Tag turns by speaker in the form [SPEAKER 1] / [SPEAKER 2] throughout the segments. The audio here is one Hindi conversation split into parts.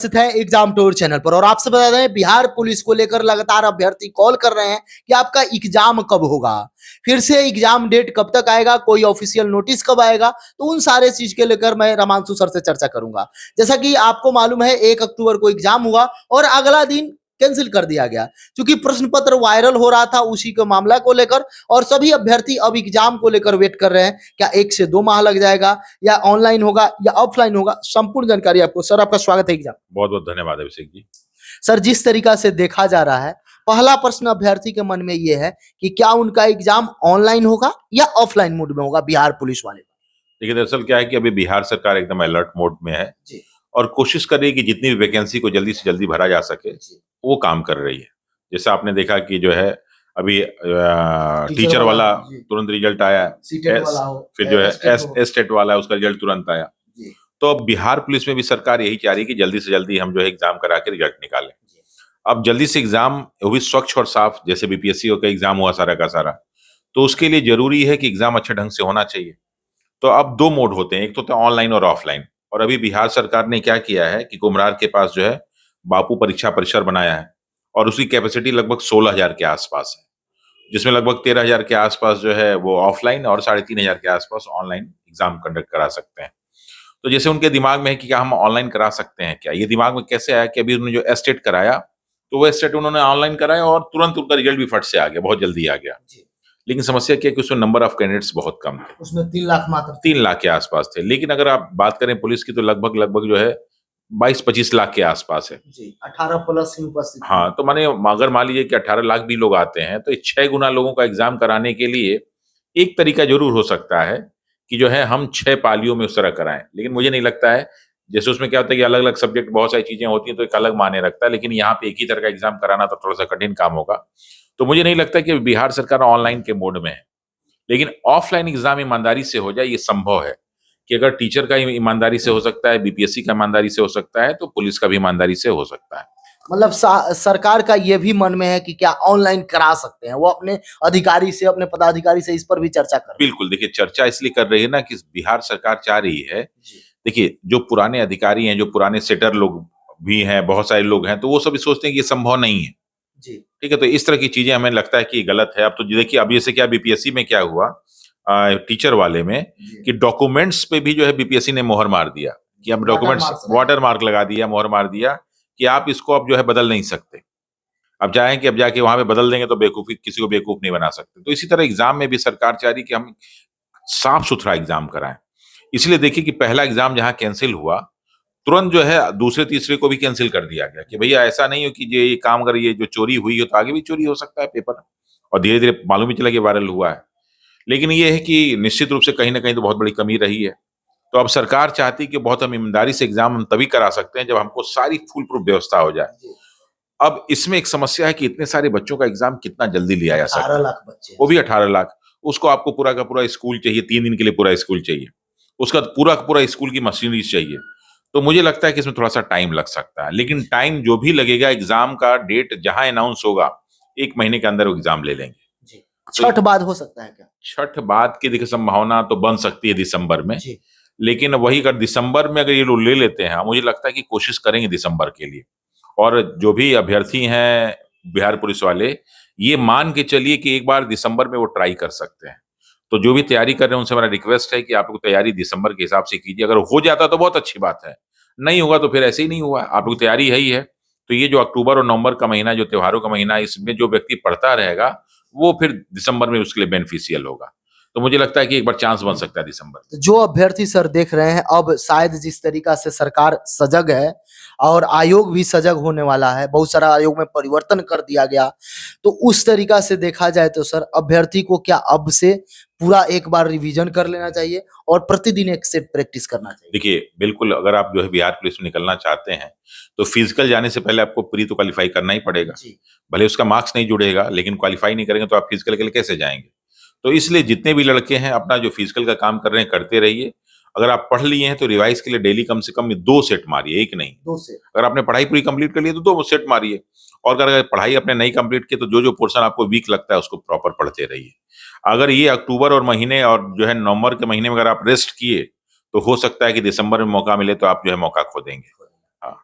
[SPEAKER 1] उपस्थित है एग्जाम टूर चैनल पर और आपसे बता दें बिहार पुलिस को लेकर लगातार अभ्यर्थी कॉल कर रहे हैं कि आपका एग्जाम कब होगा, फिर से एग्जाम डेट कब तक आएगा, कोई ऑफिशियल नोटिस कब आएगा। तो उन सारे चीज के लेकर मैं रामांशु सर से चर्चा करूंगा। जैसा कि आपको मालूम है 1 अक्टूबर को एग्जाम हुआ और अगला दिन कैंसिल कर दिया गया क्योंकि प्रश्न पत्र वायरल हो रहा था उसी के मामला को लेकर। और सभी अभ्यर्थी अब एग्जाम को लेकर वेट कर रहे हैं, क्या 1 से 2 माह लग जाएगा या ऑनलाइन होगा या ऑफलाइन होगा। संपूर्ण जानकारी आपको सर, आपका स्वागत है एग्जाम।
[SPEAKER 2] बहुत बहुत धन्यवाद अभिषेक जी।
[SPEAKER 1] सर, जिस तरीका से देखा जा रहा है, पहला प्रश्न अभ्यर्थी के मन में ये है कि क्या उनका एग्जाम ऑनलाइन होगा या ऑफलाइन मोड में होगा बिहार पुलिस वाले।
[SPEAKER 2] देखिए, दरअसल क्या है कि अभी बिहार सरकार एकदम अलर्ट मोड में है
[SPEAKER 1] जी।
[SPEAKER 2] और कोशिश कर रही है कि जितनी भी वैकेंसी को जल्दी से जल्दी भरा जा सके वो काम कर रही है। जैसे आपने देखा कि जो है अभी टीचर वाला तुरंत रिजल्ट आया, फिर जो है एस्टेट वाला उसका रिजल्ट तुरंत आया। तो अब बिहार पुलिस में भी सरकार यही चाह रही है कि जल्दी से जल्दी हम जो है एग्जाम करा के रिजल्ट निकालें। अब जल्दी से एग्जाम वो भी स्वच्छ और साफ, जैसे बीपीएससी का एग्जाम हुआ सारा का सारा, तो उसके लिए जरूरी है कि एग्जाम अच्छे ढंग से होना चाहिए। तो अब 2 मोड होते हैं, एक तो ऑनलाइन और ऑफलाइन। और अभी बिहार सरकार ने क्या किया है कि कुम्हरार के पास जो है बापू परीक्षा परिसर बनाया है और उसकी कैपेसिटी लगभग 16,000 के आसपास है, जिसमें लगभग 13,000 के आसपास जो है वो ऑफलाइन और 3,500 के आसपास ऑनलाइन एग्जाम कंडक्ट करा सकते हैं। तो जैसे उनके दिमाग में है कि क्या हम ऑनलाइन करा सकते हैं क्या, ये दिमाग में कैसे आया कि अभी उन्होंने जो एस्टेट कराया तो वो एस्टेट उन्होंने ऑनलाइन कराया और तुरंत उनका रिजल्ट भी फट से आ गया, बहुत जल्दी आ गया। लेकिन समस्या क्या है कि उसमें नंबर ऑफ कैंडिडेट्स बहुत कम थे,
[SPEAKER 1] उसमें 3 लाख मात्र
[SPEAKER 2] 3 लाख के आसपास थे। लेकिन अगर आप बात करें पुलिस की तो लगभग जो है 22-25 लाख के आसपास है
[SPEAKER 1] जी, 18 प्लस ही उपस्थित।
[SPEAKER 2] हाँ, तो माने अगर मान लीजिए कि 18 लाख भी लोग आते हैं तो 6 गुना लोगों का एग्जाम कराने के लिए एक तरीका जरूर हो सकता है कि जो है हम 6 पालियों में उस तरह कराएं। लेकिन मुझे नहीं लगता है, जैसे उसमें क्या होता है कि अलग अलग सब्जेक्ट बहुत सारी चीजें होती हैं तो एक अलग मायने रखता है, लेकिन यहाँ पे एक ही तरह का एग्जाम कराना तो थोड़ा सा कठिन काम होगा। तो मुझे नहीं लगता कि बिहार सरकार ऑनलाइन के मोड में है, लेकिन ऑफलाइन एग्जाम ईमानदारी से हो जाए ये संभव है कि अगर टीचर का ईमानदारी से हो सकता है, बीपीएससी का ईमानदारी से हो सकता है, तो पुलिस का भी ईमानदारी से हो सकता है।
[SPEAKER 1] मतलब सरकार का ये भी मन में है कि क्या ऑनलाइन करा सकते हैं, वो अपने अधिकारी से, अपने पदाधिकारी से इस पर भी चर्चा कर रहे हैं।
[SPEAKER 2] बिल्कुल, देखिए चर्चा इसलिए कर रही है ना कि बिहार सरकार चाह रही है, देखिए जो पुराने अधिकारी हैं, जो पुराने सेटर लोग भी हैं, बहुत सारे लोग हैं, तो वो सभी सोचते हैं कि ये संभव नहीं है।
[SPEAKER 1] जी।
[SPEAKER 2] ठीक है, तो इस तरह की चीजें हमें लगता है कि गलत है। अब तो देखिए, अब जैसे क्या बीपीएससी में क्या हुआ टीचर वाले में कि डॉक्यूमेंट्स पे भी जो है बीपीएससी ने मोहर मार दिया कि अब डॉक्यूमेंट्स वाटर मार्क लगा दिया, मोहर मार दिया कि आप इसको अब जो है बदल नहीं सकते। अब चाहें कि अब जाके वहां पे बदल देंगे तो बेवकूफी, किसी को बेवकूफ नहीं बना सकते। तो इसी तरह एग्जाम में भी सरकार चाह रही कि हम साफ सुथरा एग्जाम कराएं। इसलिए देखिए कि पहला एग्जाम जहां कैंसिल हुआ, तुरंत जो है दूसरे तीसरे को भी कैंसिल कर दिया गया कि भैया ऐसा नहीं हो कि ये काम अगर ये जो चोरी हुई हो तो आगे भी चोरी हो सकता है पेपर। और धीरे धीरे मालूम ही चला कि वायरल हुआ है। लेकिन ये है कि निश्चित रूप से कहीं ना कहीं तो बहुत बड़ी कमी रही है। तो अब सरकार चाहती कि बहुत हम ईमानदारी से एग्जाम हम तभी करा सकते हैं जब हमको सारी फुल प्रूफ व्यवस्था हो जाए। अब इसमें एक समस्या है कि इतने सारे बच्चों का एग्जाम कितना जल्दी लिया जा सकता है।
[SPEAKER 1] 18 लाख बच्चे,
[SPEAKER 2] वो भी 18 लाख। उसको आपको पूरा का पूरा स्कूल चाहिए, 3 दिन के लिए पूरा स्कूल चाहिए, उसका पूरा का पूरा स्कूल की मशीनरी चाहिए। तो मुझे लगता है कि इसमें थोड़ा सा टाइम लग सकता है, लेकिन टाइम जो भी लगेगा, एग्जाम का डेट जहां अनाउंस होगा 1 महीने के अंदर वो एग्जाम ले लेंगे।
[SPEAKER 1] छठ बाद हो सकता है क्या?
[SPEAKER 2] छठ बाद की देखिए संभावना तो बन सकती है दिसंबर में, लेकिन वही अगर दिसंबर में अगर ये लोग ले लेते हैं, मुझे लगता है कि कोशिश करेंगे दिसंबर के लिए। और जो भी अभ्यर्थी हैं बिहार पुलिस वाले, ये मान के चलिए कि एक बार दिसंबर में वो ट्राई कर सकते हैं। तो जो भी तैयारी कर रहे हैं उनसे मेरा रिक्वेस्ट है कि आप लोग तैयारी दिसंबर के हिसाब से कीजिए। अगर हो जाता तो बहुत अच्छी बात है, नहीं होगा तो फिर ऐसे ही नहीं हुआ। आप लोग तैयारी है ही है। तो ये जो अक्टूबर और नवंबर का महीना, जो त्योहारों का महीना, इसमें जो व्यक्ति पढ़ता रहेगा वो फिर दिसंबर में उसके लिए बेनिफिशियल होगा। तो मुझे लगता है कि एक बार चांस बन सकता है दिसंबर।
[SPEAKER 1] तो जो अभ्यर्थी सर देख रहे हैं, अब शायद जिस तरीका से सरकार सजग है और आयोग भी सजग होने वाला है, बहुत सारा आयोग में परिवर्तन कर दिया गया, तो उस तरीका से देखा जाए तो सर अभ्यर्थी को क्या अब से पूरा एक बार रिवीजन कर लेना चाहिए और प्रतिदिन एक सेट प्रैक्टिस करना चाहिए?
[SPEAKER 2] देखिए बिल्कुल, अगर आप जो है बिहार पुलिस में निकलना चाहते हैं तो फिजिकल जाने से पहले आपको प्री तो क्वालिफाई करना ही पड़ेगा। भले उसका मार्क्स नहीं जुड़ेगा, लेकिन क्वालिफाई नहीं करेंगे तो आप फिजिकल के लिए कैसे जाएंगे। तो इसलिए जितने भी लड़के हैं अपना जो फिजिकल का काम कर रहे हैं करते रहिए। अगर आप पढ़ लिए हैं तो रिवाइज के लिए डेली कम से कम 2 सेट मारिए, एक नहीं।
[SPEAKER 1] 2 सेट।
[SPEAKER 2] अगर आपने पढ़ाई पूरी कंप्लीट कर ली तो 2 सेट मारिए। और अगर पढ़ाई आपने नहीं कंप्लीट की तो जो जो पोर्शन आपको वीक लगता है उसको प्रॉपर पढ़ते रहिए। अगर ये अक्टूबर और महीने और जो है नवंबर के महीने में अगर आप रेस्ट किए तो हो सकता है कि दिसंबर में मौका मिले तो आप जो है मौका खो देंगे। हाँ।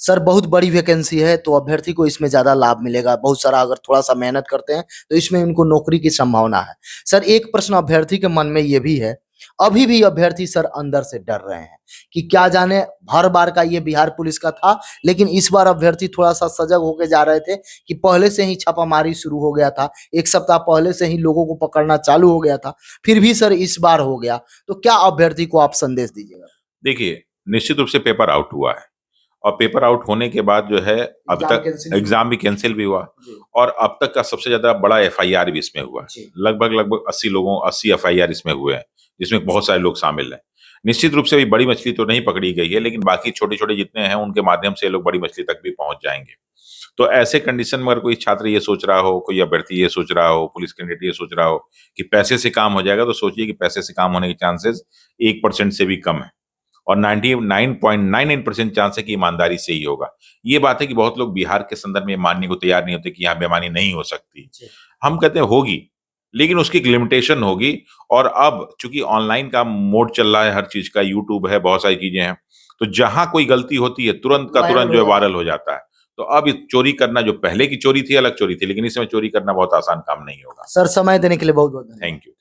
[SPEAKER 1] सर बहुत बड़ी वैकेंसी है तो अभ्यर्थी को इसमें ज्यादा लाभ मिलेगा, बहुत सारा अगर थोड़ा सा मेहनत करते हैं तो इसमें उनको नौकरी की संभावना है। सर एक प्रश्न अभ्यर्थी के मन में ये भी है, अभी भी अभ्यर्थी सर अंदर से डर रहे हैं कि क्या जाने, हर बार का ये बिहार पुलिस का था लेकिन इस बार अभ्यर्थी थोड़ा सा सजग होके जा रहे थे कि पहले से ही छापामारी शुरू हो गया था, एक सप्ताह पहले से ही लोगों को पकड़ना चालू हो गया था, फिर भी सर इस बार हो गया, तो क्या अभ्यर्थी को आप संदेश दीजिएगा?
[SPEAKER 2] देखिए, निश्चित रूप से पेपर आउट हुआ है और पेपर आउट होने के बाद जो है अब तक एग्जाम भी कैंसिल भी हुआ और अब तक का सबसे ज्यादा बड़ा एफआईआर भी इसमें हुआ है। लगभग 80 एफआईआर इसमें हुए हैं, जिसमें बहुत सारे लोग शामिल हैं। निश्चित रूप से अभी बड़ी मछली तो नहीं पकड़ी गई है, लेकिन बाकी छोटे छोटे जितने हैं उनके माध्यम से लोग बड़ी मछली तक भी पहुंच जाएंगे। तो ऐसे कंडीशन में अगर कोई छात्र ये सोच रहा हो, कोई अभ्यर्थी ये सोच रहा हो, पुलिस कैंडिडेट ये सोच रहा हो कि पैसे से काम हो जाएगा, तो सोचिए कि पैसे से काम होने के चांसेस 1% से भी कम है और 99.99% चांस है कि ईमानदारी से ही होगा। ये बात है कि बहुत लोग बिहार के संदर्भ में मानने को तैयार नहीं होते कि यहाँ बेईमानी नहीं हो सकती। हम कहते हैं होगी, लेकिन उसकी एक लिमिटेशन होगी। और अब चूंकि ऑनलाइन का मोड चल रहा है, हर चीज का यूट्यूब है, बहुत सारी चीजें हैं, तो जहां कोई गलती होती है तुरंत का तुरंत जो है वायरल हो जाता है। तो अब चोरी करना, जो पहले की चोरी थी अलग चोरी थी, लेकिन इस समय चोरी करना बहुत आसान काम नहीं होगा।
[SPEAKER 1] सर समय देने के लिए बहुत बहुत
[SPEAKER 2] थैंक यू।